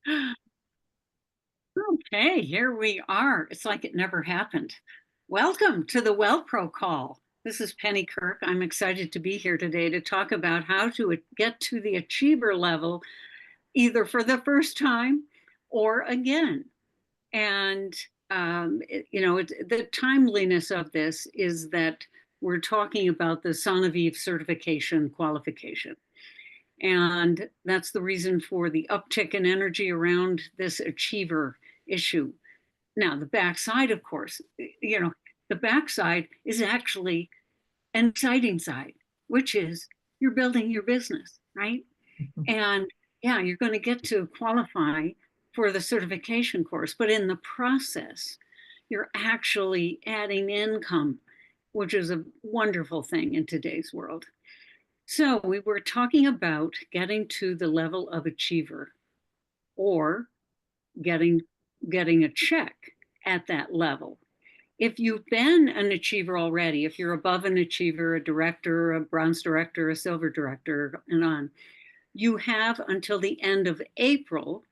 Okay, here we are. It's like it never happened. Welcome to the Well Pro Call. This is Penny Kirk. I'm excited to be here today to talk about how to get to the achiever level, either for the first time or again. And, the timeliness of this is that we're talking about the Sonavivre certification qualification. And that's the reason for the uptick in energy around this achiever issue. Now, the backside, of course, the backside is actually an exciting side, which is you're building your business, right? And yeah, you're going to get to qualify for the certification course, but in the process, you're actually adding income, which is a wonderful thing in today's world. So we were talking about getting to the level of achiever or getting getting a check at that level. If you've been an achiever already, if you're above an achiever, a director, a bronze director, a silver director, and on, you have until the end of April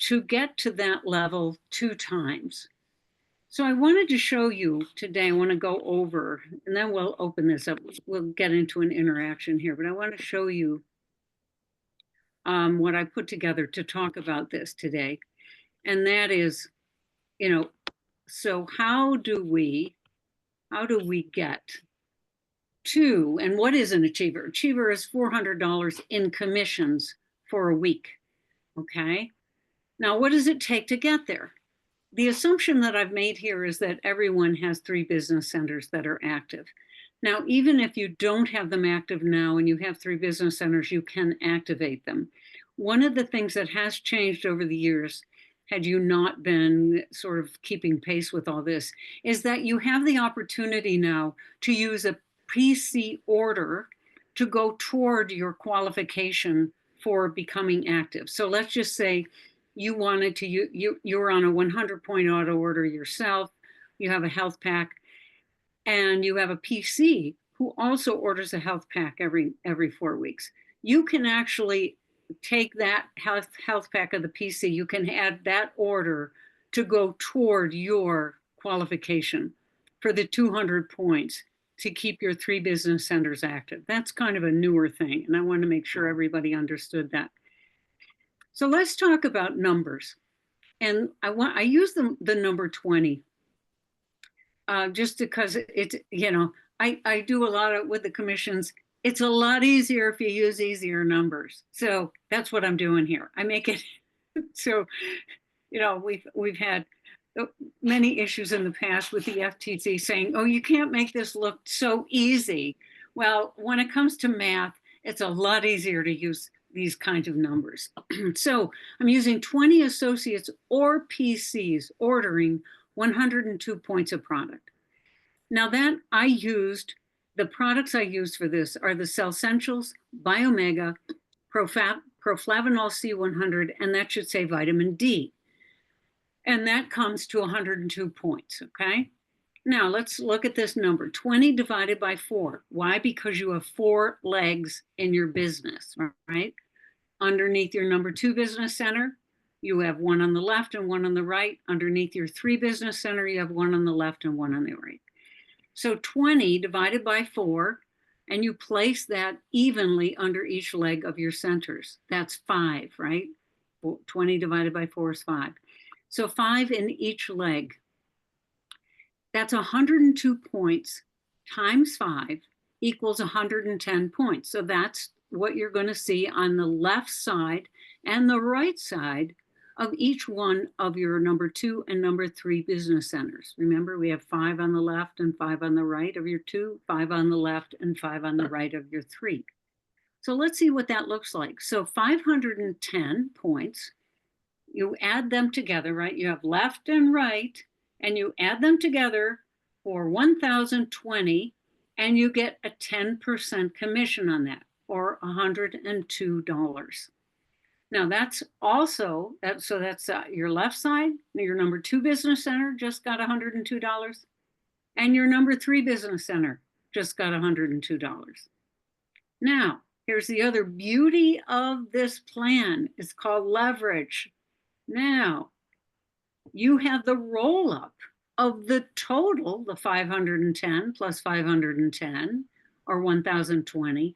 to get to that level 2 times. So I wanted to show you today, I want to go over, and then we'll open this up. We'll get into an interaction here, but I want to show you what I put together to talk about this today. And that is, so how do we get to, and what is an achiever? Achiever is $400 in commissions for a week. Okay. Now, what does it take to get there? The assumption that I've made here is that everyone has 3 business centers that are active. Now, even if you don't have them active now and you have 3 business centers, you can activate them. One of the things that has changed over the years, had you not been sort of keeping pace with all this, is that you have the opportunity now to use a PC order to go toward your qualification for becoming active. So let's just say you wanted to, you're on a 100-point auto order yourself, you have a health pack, and you have a PC who also orders a health pack every 4 weeks. You can actually take that health pack of the PC, you can add that order to go toward your qualification for the 200 points to keep your 3 business centers active. That's kind of a newer thing, and I want to make sure everybody understood that. So let's talk about numbers. And I use the number 20 just because it's, I do a lot with the commissions. It's a lot easier if you use easier numbers. So that's what I'm doing here. I make it so, we've had many issues in the past with the FTC saying, oh, you can't make this look so easy. Well, when it comes to math, it's a lot easier to use these kinds of numbers. So I'm using 20 associates or PCs ordering 102 points of product. Now that the products I used for this are the Cellsentials, Biomega, Proflavanol C100, and that should say vitamin D. And that comes to 102 points, okay? Now let's look at this number, 20 divided by 4. Why? Because you have 4 legs in your business, right? Underneath your number 2 business center, you have 1 on the left and 1 on the right. Underneath your 3 business center, you have 1 on the left and 1 on the right. So 20 divided by 4, and you place that evenly under each leg of your centers. That's 5, right? 20 divided by 4 is 5. So 5 in each leg. That's 102 points times 5 equals 110 points. So that's what you're going to see on the left side and the right side of each one of your number 2 and number 3 business centers. Remember, we have 5 on the left and 5 on the right of your 2, 5 on the left and 5 on the right of your 3. So let's see what that looks like. So 510 points, you add them together, right? You have left and right, and you add them together for 1,020, and you get a 10% commission on that, or $102. Now that's also, so that's your left side, your number 2 business center just got $102, and your number 3 business center just got $102. Now, here's the other beauty of this plan. It's called leverage. Now, you have the roll up of the total, the 510 plus 510 or 1020.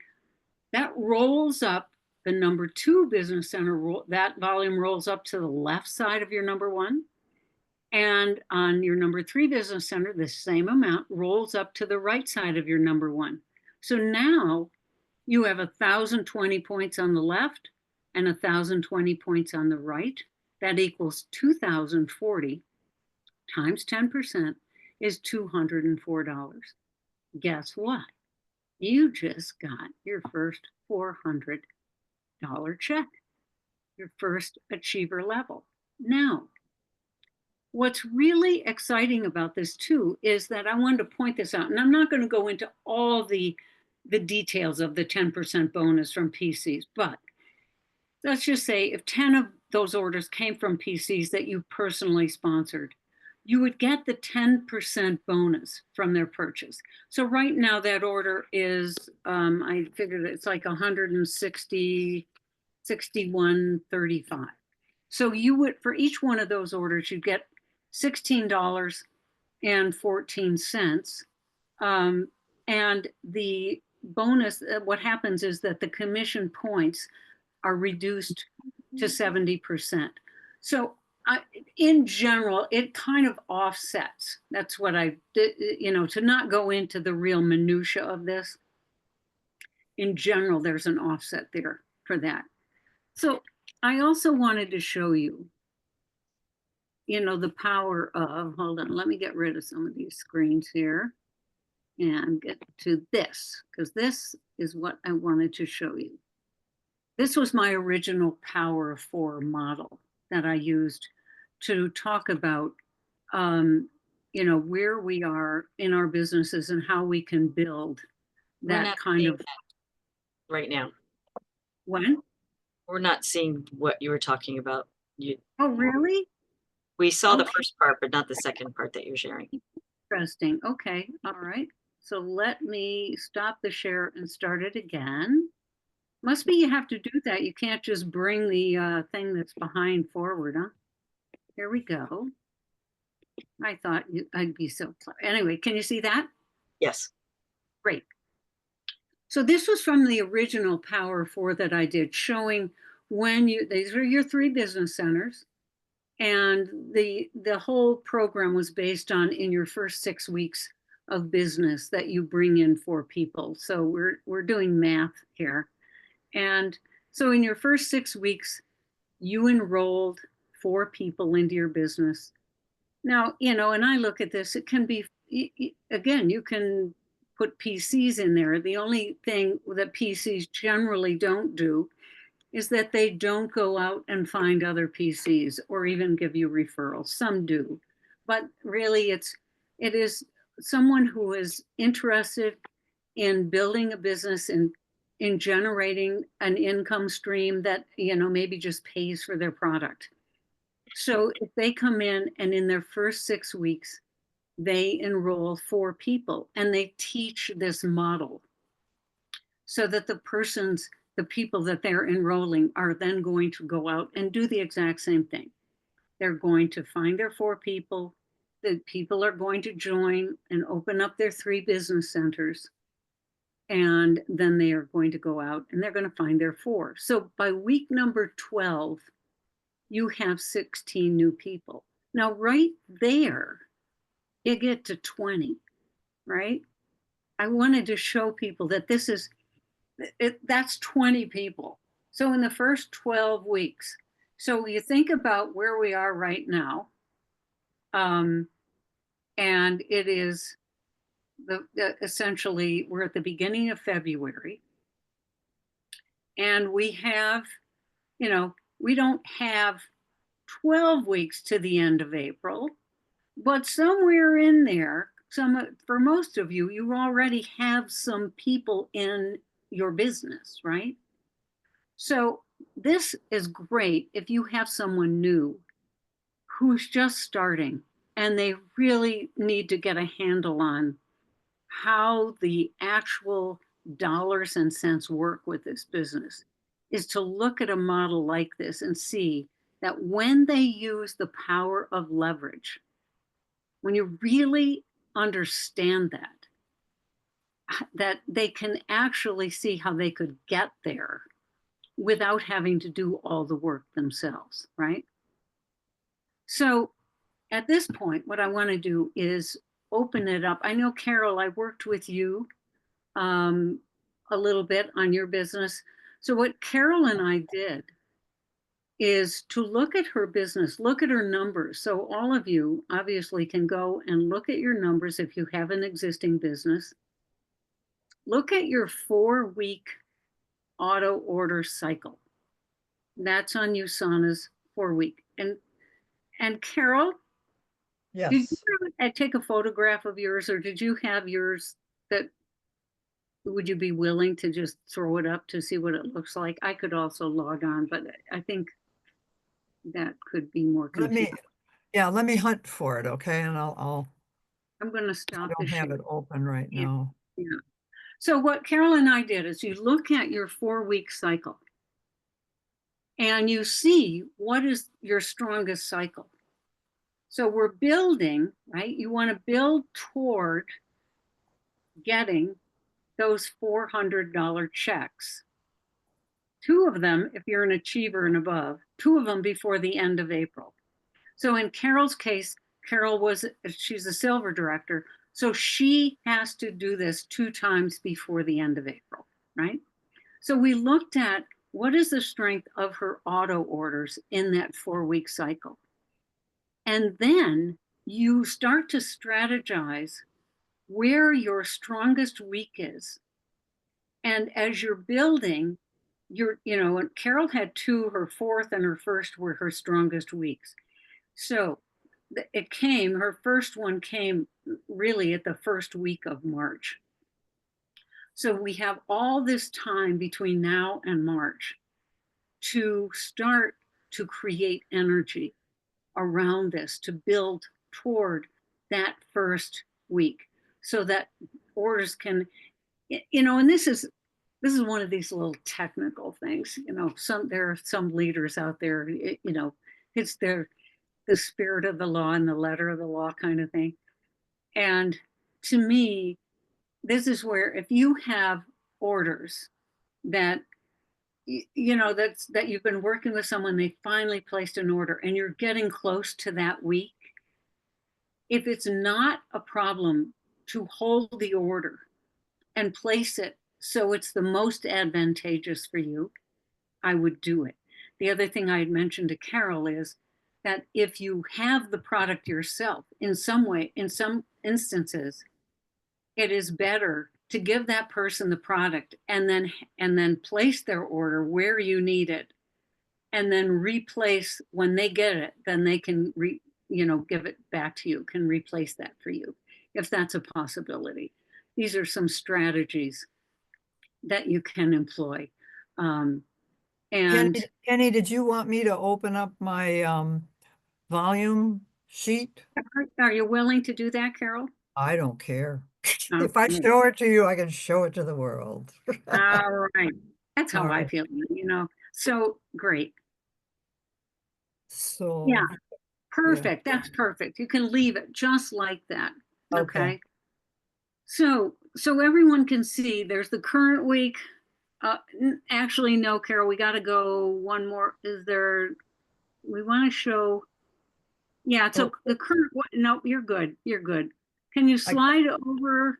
That rolls up the number two business center, that volume rolls up to the left side of your number one. And on your number three business center, the same amount rolls up to the right side of your number one. So now you have 1,020 points on the left and 1,020 points on the right. That equals 2,040 times 10% is $204. Guess what? You just got your first $400 check, your first achiever level. Now, what's really exciting about this too is that I wanted to point this out, and I'm not going to go into all the details of the 10% bonus from PCs, but let's just say if 10 of those orders came from PCs that you personally sponsored, you would get the 10% bonus from their purchase. So right now that order is, I figured it's like 160, 61.35. So you would, for each one of those orders, you'd get $16.14. And the bonus, what happens is that the commission points are reduced to 70%. So in general, it kind of offsets. That's what I did, to not go into the real minutia of this. In general, there's an offset there for that. So I also wanted to show you, the power of, hold on, let me get rid of some of these screens here and get to this, because this is what I wanted to show you. This was my original Power of Four model that I used to talk about, where we are in our businesses and how we can build that kind of. Right now. When? We're not seeing what you were talking about. Oh, really? We saw the first part, but not the second part that you're sharing. Interesting. Okay. All right. So let me stop the share and start it again. Must be you have to do that. You can't just bring the thing that's behind forward, huh? Here we go. I thought I'd be so clever. Anyway, can you see that? Yes. Great. So this was from the original Power 4 that I did, showing when these are your three business centers. And the whole program was based on in your first 6 weeks of business that you bring in 4 people. So we're doing math here. And so in your first 6 weeks, you enrolled 4 people into your business. Now, and I look at this, it can be, again, you can put PCs in there. The only thing that PCs generally don't do is that they don't go out and find other PCs or even give you referrals. Some do, but really it is someone who is interested in building a business and in generating an income stream that, maybe just pays for their product. So if they come in and in their first 6 weeks, they enroll 4 people and they teach this model so that the people that they're enrolling are then going to go out and do the exact same thing. They're going to find their 4 people. The people are going to join and open up their 3 business centers. And then they are going to go out and they're going to find their 4. So by week number 12, you have 16 new people. Now, right there, you get to 20, right? I wanted to show people that that's 20 people. So in the first 12 weeks, so you think about where we are right now, and it is essentially we're at the beginning of February, and we have, we don't have 12 weeks to the end of April, but somewhere in there, for most of you, you already have some people in your business, right? So this is great if you have someone new who's just starting and they really need to get a handle on how the actual dollars and cents work with this business, is to look at a model like this and see that when they use the power of leverage, when you really understand that they can actually see how they could get there without having to do all the work themselves, right? So at this point, what I want to do is open it up. I know, Carol, I worked with you um, a little bit on your business. So what Carol and I did is to look at her business, look at her numbers. So all of you obviously can go and look at your numbers if you have an existing business. Look at your 4-week auto order cycle. That's on USANA's 4-week. And Carol, did Yes. you take a photograph of yours, or did you have yours that would you be willing to just throw it up to see what it looks like? I could also log on, but I think that could be more confusing. Let me hunt for it, okay? And I'll I'm going to I stop the don't have share. it open right Yeah. now. Yeah. So what Carol and I did is you look at your 4-week cycle and you see what is your strongest cycle. So we're building, right? You want to build toward getting those $400 checks. 2 of them, if you're an achiever and above, 2 of them before the end of April. So in Carol's case, she's a silver director. So she has to do this 2 times before the end of April, right? So we looked at what is the strength of her auto orders in that 4-week cycle. And then you start to strategize where your strongest week is. And as you're building, Carol had 2, her 4th and her 1st were her strongest weeks. So her first one came really at the 1st week of March. So we have all this time between now and March to start to create energy around this, to build toward that 1st week so that orders can, and this is one of these little technical things, there are some leaders out there, it's the spirit of the law and the letter of the law kind of thing. And to me, this is where if you have orders that that you've been working with someone, they finally placed an order and you're getting close to that week, if it's not a problem to hold the order and place it so it's the most advantageous for you, I would do it. The other thing I had mentioned to Carol is that if you have the product yourself, in some way, in some instances, it is better to give that person the product and then place their order where you need it, and then replace when they get it. Then they can give it back to you, can replace that for you, if that's a possibility. These are some strategies that you can employ. And Kenny, did you want me to open up my volume sheet? are you willing to do that, Carol? I don't care. If I Okay. show it to you, I can show it to the world. All right. That's how All I right. feel, So great. So, Yeah, perfect. That's perfect. You can leave it just like that. okay. Okay. So everyone can see there's the current week. Actually, no, Carol, we got to go one more. We want to show, yeah, so Oh, the current, no, you're good. You're good. Can you I, slide over?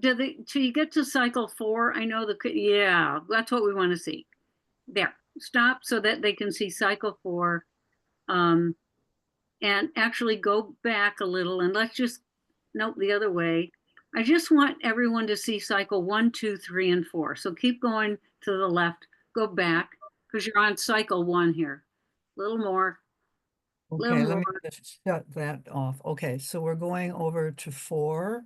Till you get to cycle 4? I know yeah, that's what we want to see. There, stop so that they can see cycle 4. And actually go back a little and let's just, nope, the other way. I just want everyone to see cycle 1, 2, 3, and 4. So keep going to the left, go back, because you're on cycle 1 here. A little more, little okay, let more, me just shut that off. Okay, so we're going over to 4,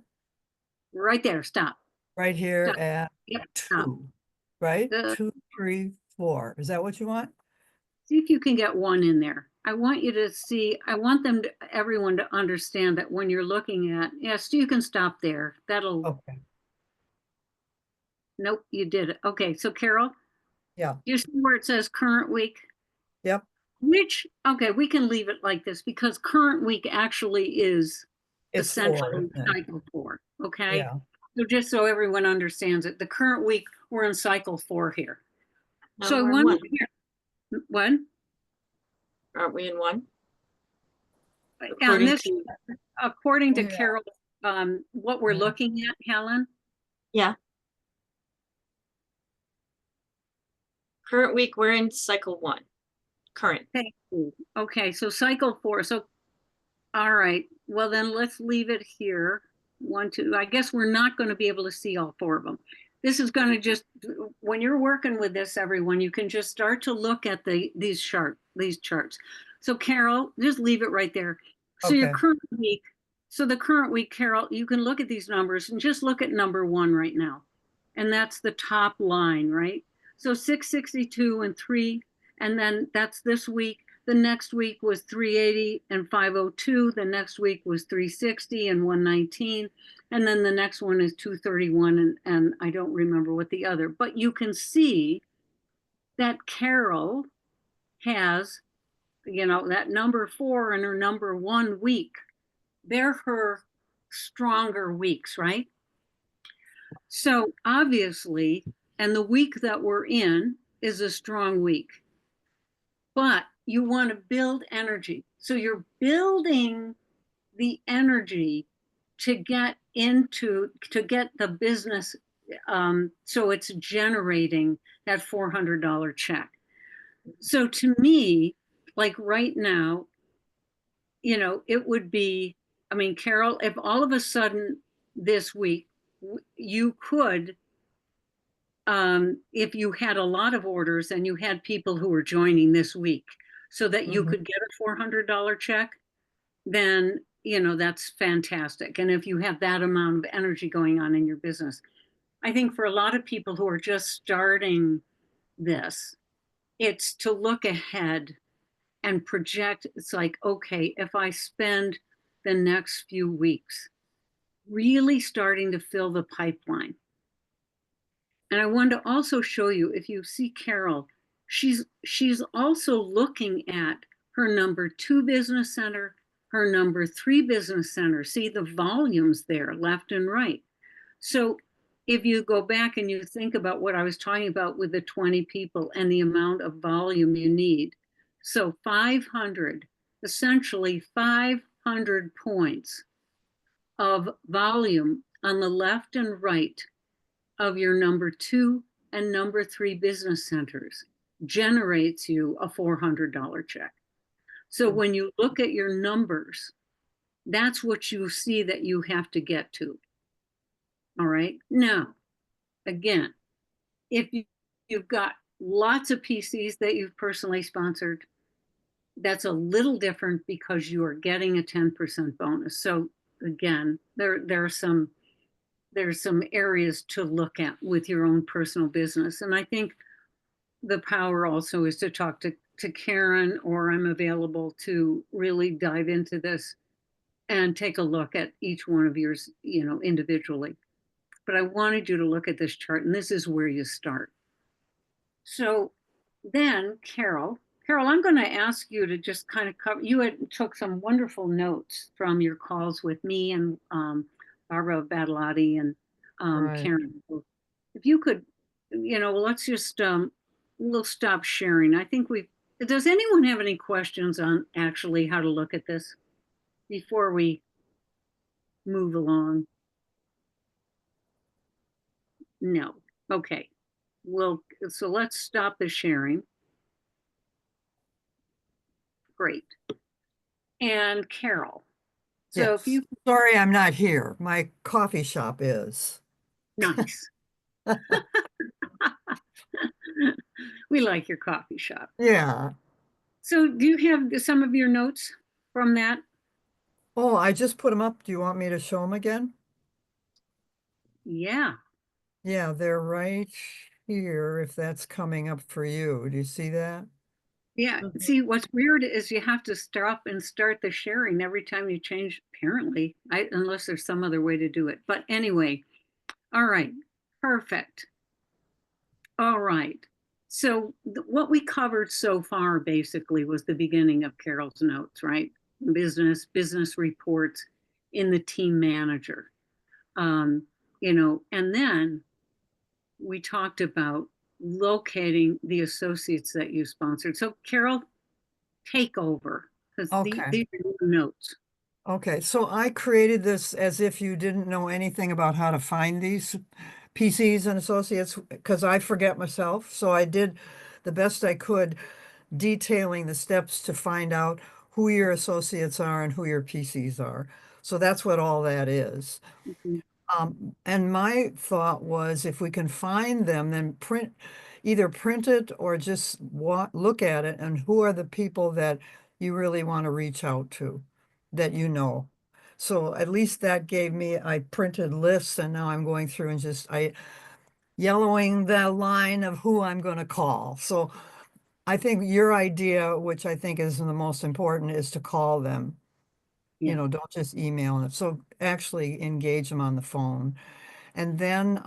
right there, stop, right here stop, at yep, stop. 2, right? The, 2, 3, 4. Is that what you want? See if you can get 1 in there. I want you to see, I want everyone to understand that when you're looking at, yes, you can stop there. Okay, Nope, you did it. Okay, so Carol, yeah, you see where it says current week? yep. Okay, we can leave it like this because current week actually is It's 4, essentially isn't it? cycle 4, okay? Yeah, So just so everyone understands it, the current week, we're in cycle 4 here. No, So we're in one. what? Aren't we in one? And According this, to, according to Yeah. Carol, what we're Yeah. looking at, Helen, yeah. Current week, we're in cycle 1. Current. thank you. Okay, so cycle 4. So, all right. Well, then let's leave it here. 1, 2. I guess we're not going to be able to see all 4 of them. This is going to just, when you're working with this, everyone, you can just start to look at these charts. So Carol, just leave it right there. So your okay, current week, so the current week, Carol, you can look at these numbers and just look at number 1 right now. And that's the top line, right? So 662 and 3, and then that's this week. The next week was 380 and 502. The next week was 360 and 119. And then the next one is 231. And I don't remember what the other, but you can see that Carol has, that number 4 and her number 1 week. They're her stronger weeks, right? So obviously, and the week that we're in is a strong week, but you want to build energy. So you're building the energy to get the business, so it's generating that $400 check. So to me, like right now, it would be, I mean, Carol, if all of a sudden this week you could, if you had a lot of orders and you had people who were joining this week so that you Mhm. could get a $400 check, then that's fantastic. And if you have that amount of energy going on in your business, I think for a lot of people who are just starting this, it's to look ahead and project. It's like, okay, if I spend the next few weeks really starting to fill the pipeline. And I wanted to also show you, if you see Carol, she's also looking at her number 2 business center, her number 3 business center. See the volumes there, left and right. So if you go back and you think about what I was talking about with the 20 people and the amount of volume you need. So 500, essentially 500 points of volume on the left and right of your number 2 and number 3 business centers generates you a $400 check. So when you look at your numbers, that's what you see that you have to get to. All right. Now, again, if you've got lots of PCs that you've personally sponsored, that's a little different because you are getting a 10% bonus. So again, there's some areas to look at with your own personal business. And I think the power also is to talk to Karen, or I'm available to really dive into this and take a look at each one of yours, individually. But I wanted you to look at this chart, and this is where you start. So then, Carol, I'm going to ask you to just kind of cover. You took some wonderful notes from your calls with me and Barbara Badalotti and Right. Karen. If you could, let's just we'll stop sharing. I think we. Does anyone have any questions on actually how to look at this before we move along? No. Okay. Well, so let's stop the sharing. Great. And Carol. So if Yes. you, Sorry, I'm not here. My coffee shop is. nice. We like your coffee shop. Yeah. So do you have some of your notes from that? Oh, I just put them up. Do you want me to show them again? Yeah. Yeah, they're right here, if that's coming up for you. Do you see that? Yeah. Mhm. See, what's weird is you have to stop and start the sharing every time you change, apparently, unless there's some other way to do it. But anyway, all right. Perfect. All right. So what we covered so far basically was the beginning of Carol's notes, right? Business reports in the team manager. Um, and then we talked about locating the associates that you sponsored. So Carol, take over because Okay. these are your notes. Okay, so I created this as if you didn't know anything about how to find these PCs and associates because I forget myself. So I did the best I could detailing the steps to find out who your associates are and who your PCs are. So that's what all that is. Mhm. And my thought was if we can find them, then either print it or just look at it and who are the people that you really want to reach out to that you know. So at least that gave me, I printed lists and now I'm going through and I yellowing the line of who I'm going to call. So I think your idea, which I think is the most important, is to call them. Yeah. Don't just email them. So actually engage them on the phone. And then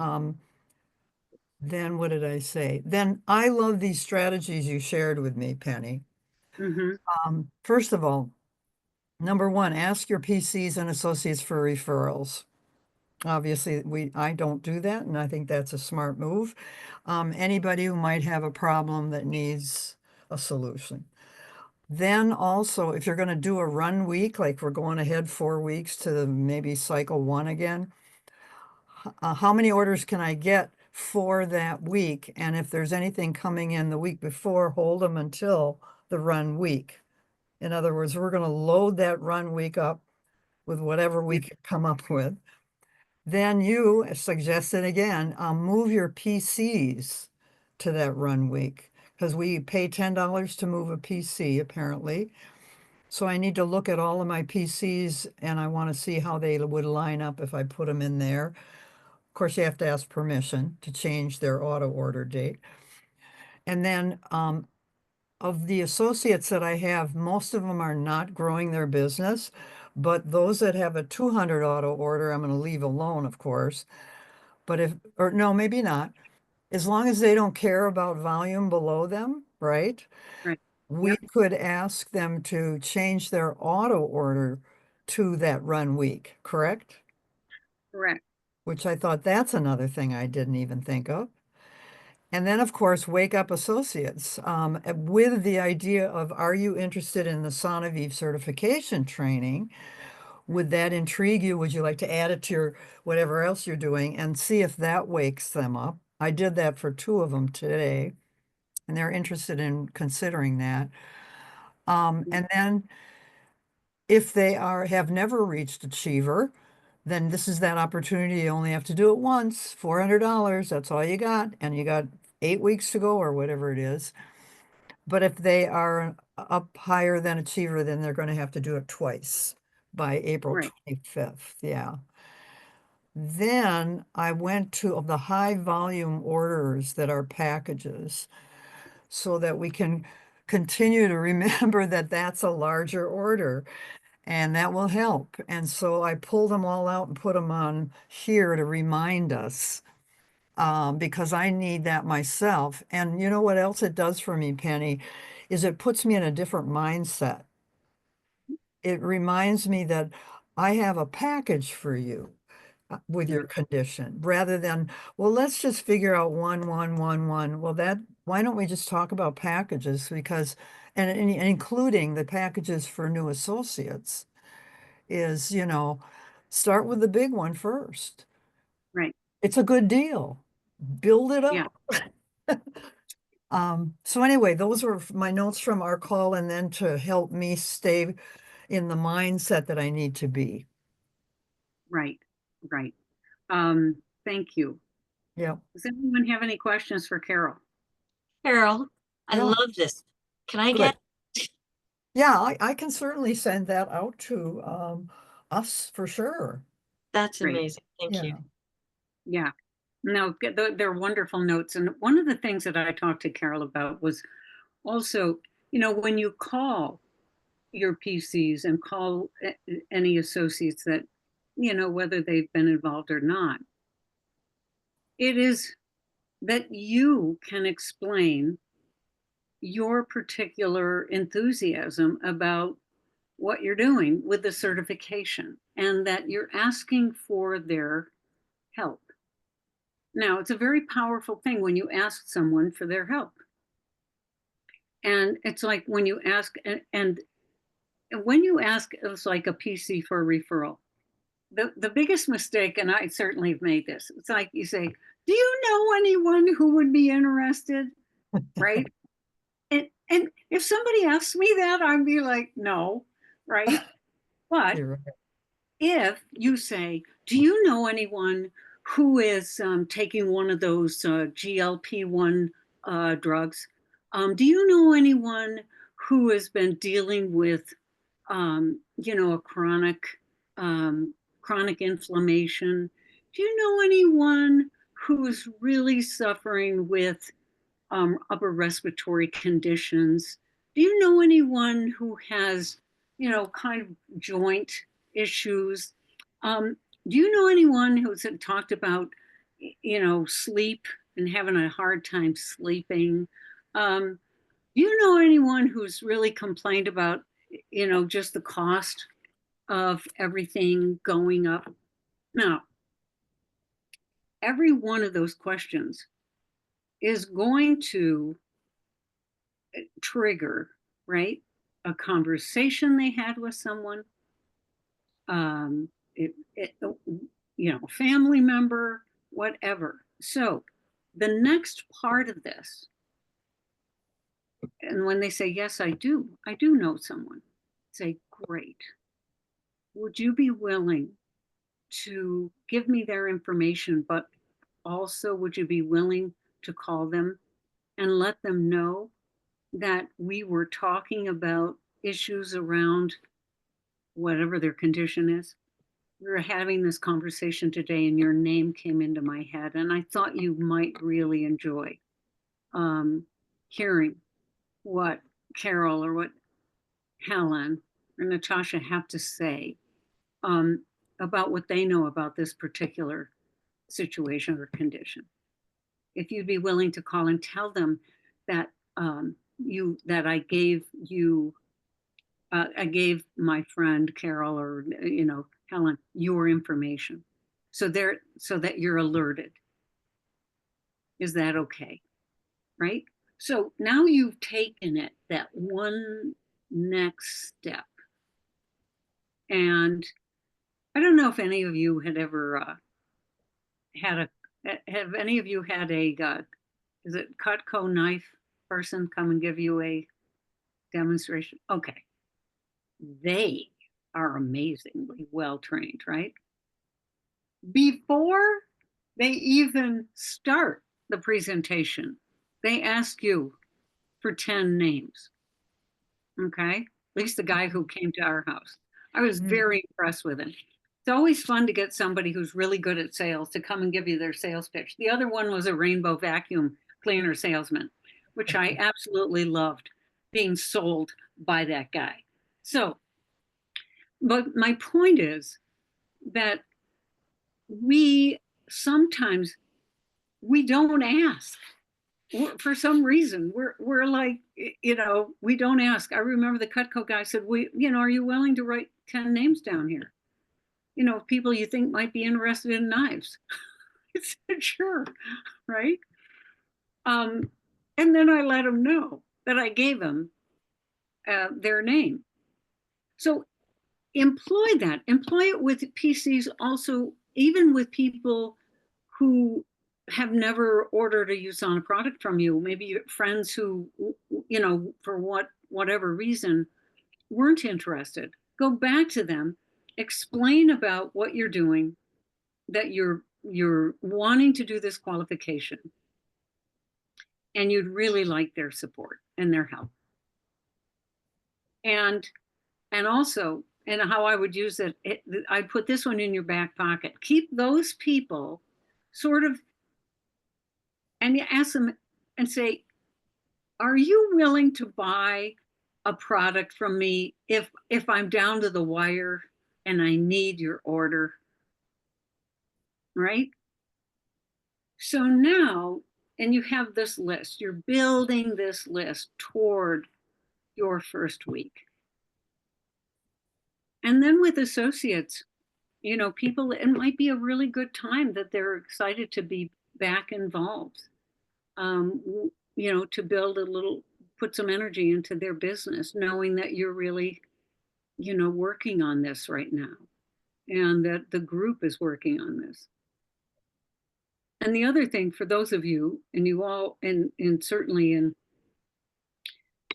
what did I say? Then I love these strategies you shared with me, Penny. Hmm. First of all, number one, ask your PCs and associates for referrals. Obviously, I don't do that, and I think that's a smart move. Anybody who might have a problem that needs a solution. Then also, if you're going to do a run week, like we're going ahead 4 weeks to maybe cycle 1 again, how many orders can I get for that week? And if there's anything coming in the week before, hold them until the run week. In other words, we're going to load that run week up with whatever we Yeah. can come up with. Then you suggested again, move your PCs to that run week because we pay $10 to move a PC apparently. So I need to look at all of my PCs and I want to see how they would line up if I put them in there. Of course, you have to ask permission to change their auto order date. And then of the associates that I have, most of them are not growing their business, but those that have a 200 auto order, I'm going to leave alone, of course. But or no, maybe not. As long as they don't care about volume below them, right? Right. We Yep. could ask them to change their auto order to that run week, correct? Correct. Which I thought that's another thing I didn't even think of. And then, of course, wake up associates with the idea of, are you interested in the Sonavive certification training? Would that intrigue you? Would you like to add it to your whatever else you're doing and see if that wakes them up? I did that for 2 of them today, and they're interested in considering that. And then if they have never reached Achiever, then this is that opportunity. You only have to do it once, $400. That's all you got. And you got 8 weeks to go or whatever it is. But if they are up higher than Achiever, then they're going to have to do it twice by April Right. 25th. Yeah. Then I went to the high volume orders that are packages so that we can continue to remember that that's a larger order and that will help. And so I pulled them all out and put them on here to remind us because I need that myself. And you know what else it does for me, Penny, is it puts me in a different mindset. It reminds me that I have a package for you with your Right. condition rather than, well, let's just figure out 1, 1, 1, 1. Well, why don't we just talk about packages? Because, and including the packages for new associates is, start with the big one first. Right. It's a good deal. Build it Yeah. up. So anyway, those were my notes from our call and then to help me stay in the mindset that I need to be. Right. Right. Thank you. Yeah. Does anyone have any questions for Carol? Carol, I Yeah. love this. Can I Good. get, Yeah, I can certainly send that out to us for sure. that's Great. amazing. Thank you. Yeah. Yeah. No, they're wonderful notes. And one of the things that I talked to Carol about was also, when you call your PCs and call any associates that, whether they've been involved or not, it is that you can explain your particular enthusiasm about what you're doing with the certification and that you're asking for their help. Now, it's a very powerful thing when you ask someone for their help. And it's like when you ask, and when you ask, it's like a PC for a referral. The biggest mistake, and I certainly have made this, it's like you say, do you know anyone who would be interested? Right? And if somebody asks me that, I'd be like, no, right? But You're right. if you say, do you know anyone who is taking one of those GLP-1 drugs? Do you know anyone who has been dealing with, a chronic inflammation? Do you know anyone who is really suffering with upper respiratory conditions? Do you know anyone who has, kind of joint issues? Do you know anyone who's talked about, sleep and having a hard time sleeping? Do you know anyone who's really complained about, just the cost of everything going up? Now, every one of those questions is going to trigger, right? A conversation they had with someone, um, a family member, whatever. So the next part of this, and when they say, yes, I do know someone, say, great. Would you be willing to give me their information, but also would you be willing to call them and let them know that we were talking about issues around whatever their condition is? We were having this conversation today and your name came into my head, and I thought you might really enjoy hearing what Carol or what Helen or Natasha have to say about what they know about this particular situation or condition. If you'd be willing to call and tell them that I gave my friend Carol or Helen your information, so that you're alerted. Is that okay? Right? So now you've taken it that one next step, and I don't know if any of you had ever have any of you had a is it Cutco knife person come and give you a demonstration? Okay, they are amazingly well trained, right? Before they even start the presentation, they ask you for 10 names. Okay, at least the guy who came to our house. I was very impressed with him. It's always fun to get somebody who's really good at sales to come and give you their sales pitch. The other one was a rainbow vacuum cleaner salesman, which I absolutely loved being sold by that guy. So, but my point is that we sometimes we don't ask for some reason. We're like, we don't ask. I remember the Cutco guy said, are you willing to write 10 names down here? People you think might be interested in knives. I said, sure, right? And then I let them know that I gave them their name. So employ it with PCs also, even with people who have never ordered a USANA product from you, maybe friends who, for whatever reason, weren't interested. Go back to them, explain about what you're doing, that you're wanting to do this qualification, and you'd really like their support and their help. And also, and how I would use it, I'd put this one in your back pocket. Keep those people sort of, and you ask them and say, are you willing to buy a product from me if I'm down to the wire and I need your order? Right? So now and you have this list, you're building this list toward your first week. And then with associates, people, it might be a really good time that they're excited to be back involved, to build put some energy into their business, knowing that you're really, working on this right now and that the group is working on this. And the other thing for those of you, and you all, and certainly in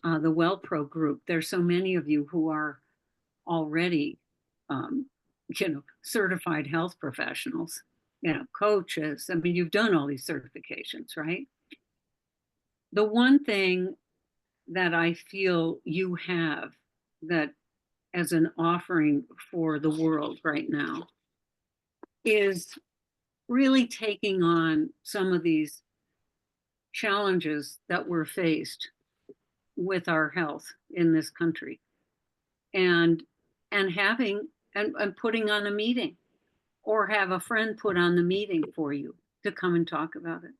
the WellPro group, there's so many of you who are already, um, certified health professionals, coaches. I mean, you've done all these certifications, right? The one thing that I feel you have that as an offering for the world right now is really taking on some of these challenges that we're faced with our health in this country, and having and putting on a meeting, or have a friend put on the meeting for you to come and talk about it.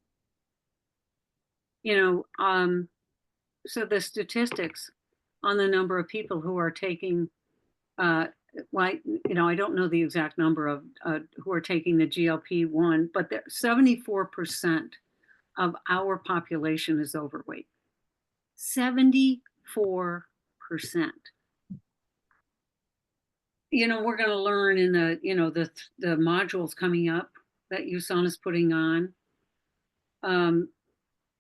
So the statistics on the number of people who are taking, I don't know the exact number of who are taking the GLP-1, but 74% of our population is overweight. 74%. We're going to learn in the modules coming up that USANA is putting on,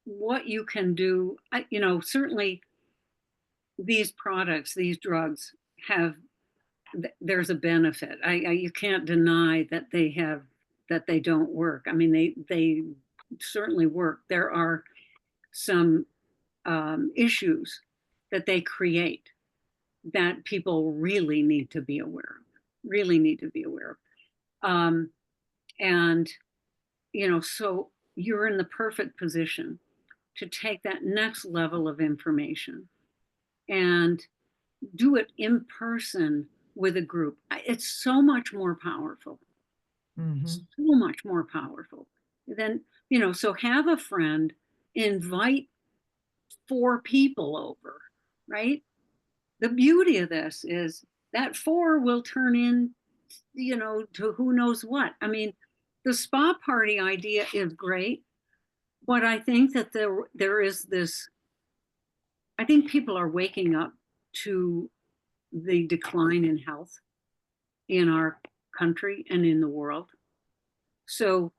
what you can do. Certainly these products, these drugs there's a benefit. You can't deny that they don't work. I mean, they certainly work. There are some issues that they create that people really need to be aware of. And, so you're in the perfect position to take that next level of information and do it in person with a group. It's so much more powerful. Mhm. So much more powerful than, so have a friend, invite 4 people over, right? The beauty of this is that 4 will turn in, to who knows what. I mean, the spa party idea is great, but I think that there is this, I think people are waking up to the decline in health in our country and in the world. So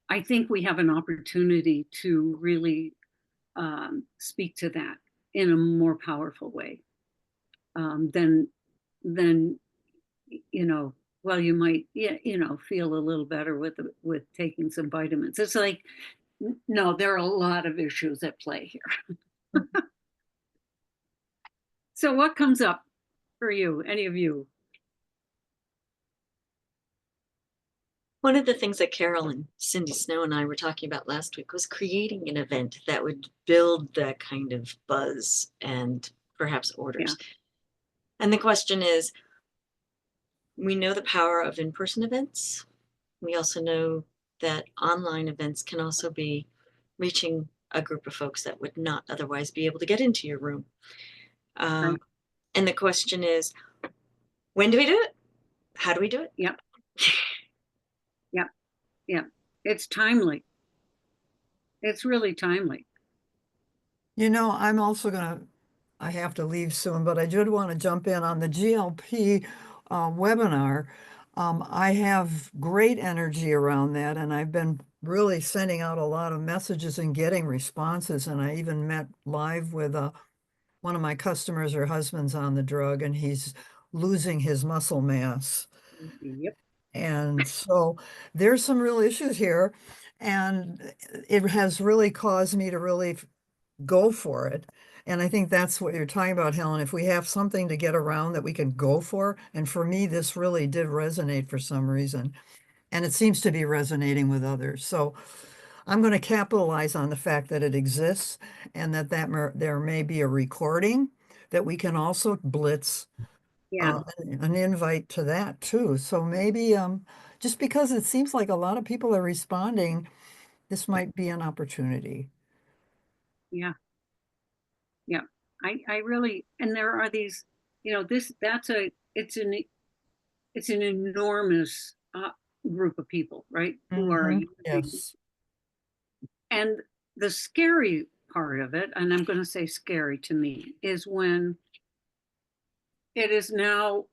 I think we have an opportunity to really speak to that in a more powerful way than well, you might feel a little better with taking some vitamins. It's like, no, there are a lot of issues at play here. So what comes up for you, any of you? One of the things that Carol and Cindy Snow and I were talking about last week was creating an event that would build that kind of buzz and perhaps orders. Yeah. And the question is, we know the power of in-person events. We also know that online events can also be reaching a group of folks that would not otherwise be able to get into your room. Right. And the question is, when do we do it? How do we do it? Yep. Yep. It's timely. It's really timely. I'm also I have to leave soon, but I did want to jump in on the GLP webinar. I have great energy around that, and I've been really sending out a lot of messages and getting responses. And I even met live with one of my customers. Her husband's on the drug, and he's losing his muscle mass. Yep. And so there's some real issues here, and it has really caused me to really go for it. And I think that's what you're talking about, Helen. If we have something to get around that we can go for, and for me, this really did resonate for some reason, and it seems to be resonating with others. So I'm going to capitalize on the fact that it exists, and that there may be a recording that we can also blitz. Yeah. An invite to that too. So maybe just because it seems like a lot of people are responding this might be an opportunity. Yeah. Yeah. I really, and there are these, it's an enormous group of people, right? Who are Mhm. using, Yes. and the scary part of it, and I'm going to say scary to me, is when it is now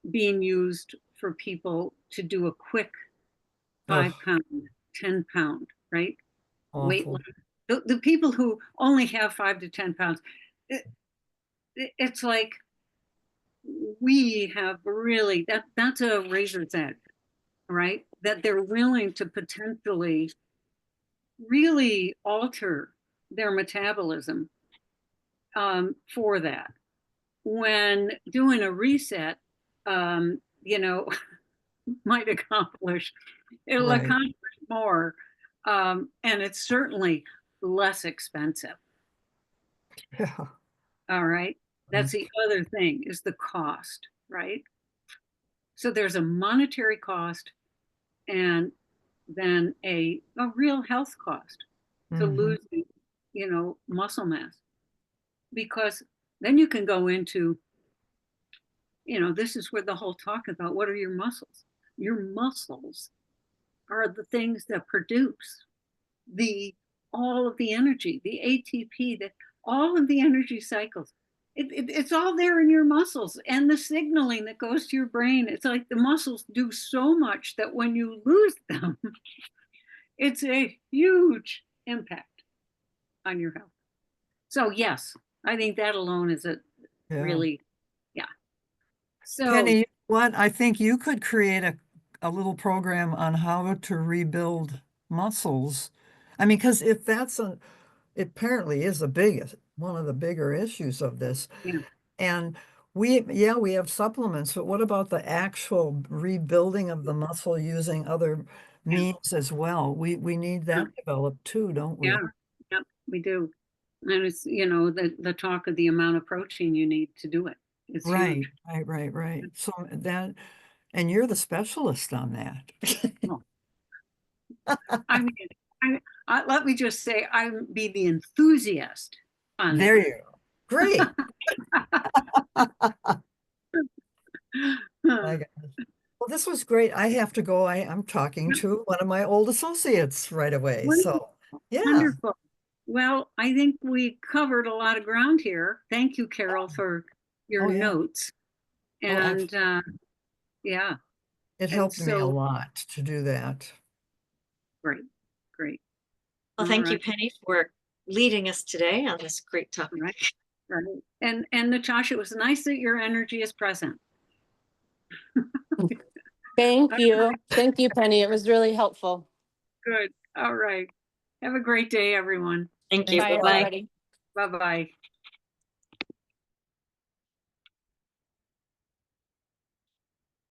being used for people to do a quick Oh, 5 pound, 10 pound, right? Weight awful. loss. The people who only have 5 to 10 pounds, it's like we have really that's a razor's edge, right? That they're willing to potentially really alter their metabolism for that. When doing a reset, um, you know, might accomplish, it'll Right. accomplish more. And it's certainly less expensive. Yeah. All right. That's the other thing is the cost, right? So there's a monetary cost and then a real health cost to Mhm. losing, muscle mass. Because then you can go into, this is where the whole talk about what are your muscles? Your muscles are the things that produce the all of the energy, the ATP, that all of the energy cycles. It's all there in your muscles and the signaling that goes to your brain. It's like the muscles do so much that when you lose them, it's a huge impact on your health. So yes, I think that alone is a Yeah. really, yeah. So Penny, what I think you could create a little program on how to rebuild muscles. I mean, because if that's it apparently is the biggest, one of the bigger issues of this. yeah, And we have supplements, but what about the actual rebuilding of the muscle using other yeah, means as well? We need yeah, that developed too, don't yeah, we? yeah, we do. And it's, the talk of the amount of protein you need to do it is huge. Right. So that, and you're the specialist on that. Oh, I mean, let me just say, I'm be the enthusiast on There that. you go. Great. My gosh. Well, this was great. I have to go. I'm talking to one of my old associates right away. Wonderful, So, yeah. wonderful. Well, I think we covered a lot of ground here. Thank you, Carol, for your Oh, yeah. notes. Oh, And absolutely. yeah, It and helped me a so lot to do that. great, great. Well, All thank you, right, Penny, for leading us today on this great all topic. right, right. And Natasha, it was nice that your energy is present. Thank All you. right, Thank you, Penny. It was really helpful. good. All right. Have a great day, everyone. Thank you. Thanks Bye, a lot. Bye-bye. everybody. Bye bye.